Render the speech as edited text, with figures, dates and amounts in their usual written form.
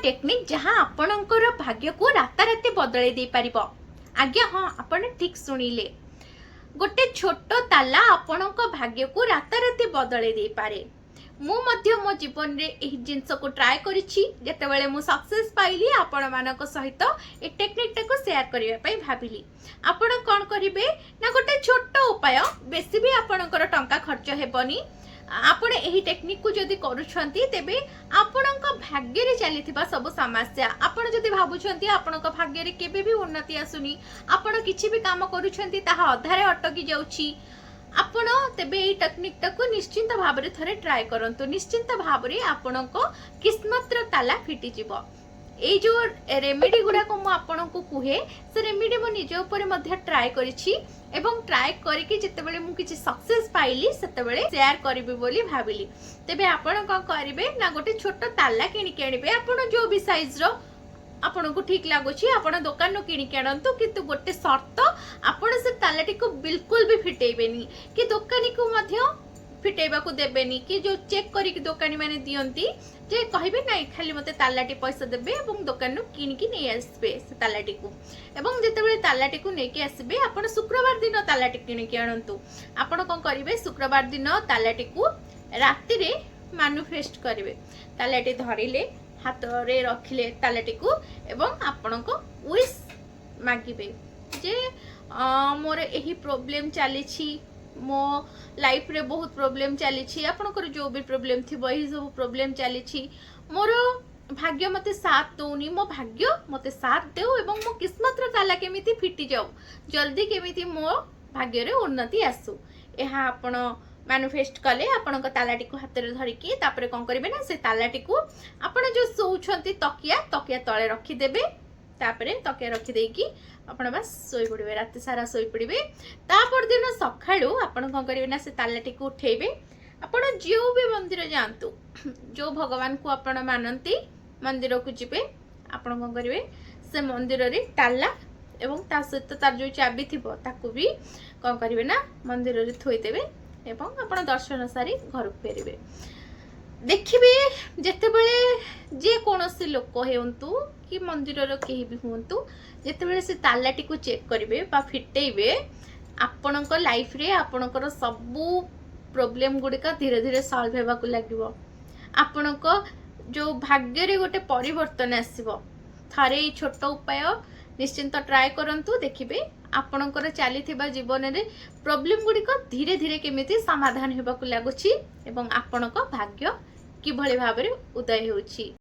Technique जहाँ आपणकर भाग्य को राताराति बदल दे पारिबो। आज्ञा हाँ आपण ठीक शुणिले, गोटे छोट ताला आपणक भाग्य को राताराति बदल दे पारे। मु मध्य मो जीवन रे एही जिंस को ट्राई करिछि, जेतेबेले मु सक्सेस पाइली आपण मानक सहित ए टेक्निक टाको शेयर करिया पई भाबिली। आपण कोन करिवे ना गोटे छोट उपाय, बेसी भी आपणकर टंका खर्च हेबनी। आपण एही टेक्निक को जदि करूछंती तेबे आपणक भाग्य रे चलीथिबा सब समस्या, आपण जदि भाबुछंती आपणक भाग्य रे केबे भी उन्नति आसुनी, आपण किछि भी काम करूछंती ताहा अधारे अटकी जाउछि, आपण तेबे एही टेक्निक टाको निश्चिंत भाबरे थरे ट्राई करंतु। निश्चिंत भाबरे आपणक किस्मत रो ताला फिटी जिवो। ए जो रेमेडी गुडा को मु आपनको कुहे, से रेमेडी मो निज ऊपर मध्ये ट्राई करिछि एवं ट्राई करके जितेबेले मु किछि सक्सेस पाइली सेतेबेले शेयर करबी बोली भाबिली। तेबे आपण को करिवे ना गोटे छोट ताला किनि के आनिबे, आपण जो भी साइज रो आपण को ठीक लागुछि आपण दुकान नो किनि के आनंतु, किंतु गोटे शर्त आपण से तालाटी को बिल्कुल भी फिटेइबेनी कि दुकानी को मध्ये फिटेबा को देबेनी, कि जो चेक करी कि दुकानी माने दियंती जे कहिबे नाही खाली मते तालाटी पैसा देबे एवं दुकान नु किनि कि नै आसबे से तालाटी को। एवं जेतेबेले तालाटी को नै कि आसबे आपण शुक्रवार दिन तालाटी किनि कि आनंतु। आपण कोन करिवे, शुक्रवार दिन तालाटी को राति रे मैनिफेस्ट करिवे। तालाटी धरिले हाथ रे रखिले तालाटी को एवं आपण को विश मागिबे जे मोर एही प्रॉब्लम चली छी, मो लाइफ रे बहुत प्रॉब्लम चली छी, आपनकर जो भी प्रॉब्लम थी वही सब प्रॉब्लम चली छी, मोर भाग्य मते साथ दउनी, मो भाग्य मते साथ देउ एवं मो किस्मत रो ताला केमिति फिटी जाऊ, जल्दी केमिति मो भाग्य रे उन्नति आसु। एहा आपण मैनिफेस्ट कले आपनक तालाटी को हाथ रे धरिकी तापरे कोन करिवे ना से तालाटी को आपण जो सोउछंती तकिया तळे रखी देबे, तापरे तकिया रखी देकी आपण बस सोई पड़िबे, रात सारा सोई पड़िबे। तापर दिन सखाळू आपण कोन करिवे ना से तालाटी को उठेबे। आपण जो भी मंदिर जानतु, जो भगवान को आपण मानंती मंदिर को जिबे, आपण कोन करिवे से मंदिर रे ताला एवं ता सहित तार जो चाबी थिबो ताकू भी कोन करिवे ना मंदिर रे थोई देबे एवं आपण दर्शन सारी घर को फेरिबे। देखिबे जेतेबेले जे कोनोसी लोक हेउंतु कि मंदिर रो केही भी हुंतु, जेतेबेले से तालाटी को चेक करिवे बा फिटेइबे, आपणक लाइफ रे आपणकर सबु प्रॉब्लम गुडिका धीरे धीरे सॉल्व हेबा को लागिवो। आपणक जो भाग्य रे गोटे परिवर्तन आसीबो। थारे ई छोट उपाय निश्चिंत ट्राई करंतु, देखिबे आपणकर चलीथिबा जीवन रे प्रॉब्लम गुडिका धीरे धीरे केमिति समाधान हेबा को लागुछि एवं आपणक भाग्य कि भली भाबरे उदय होउछि।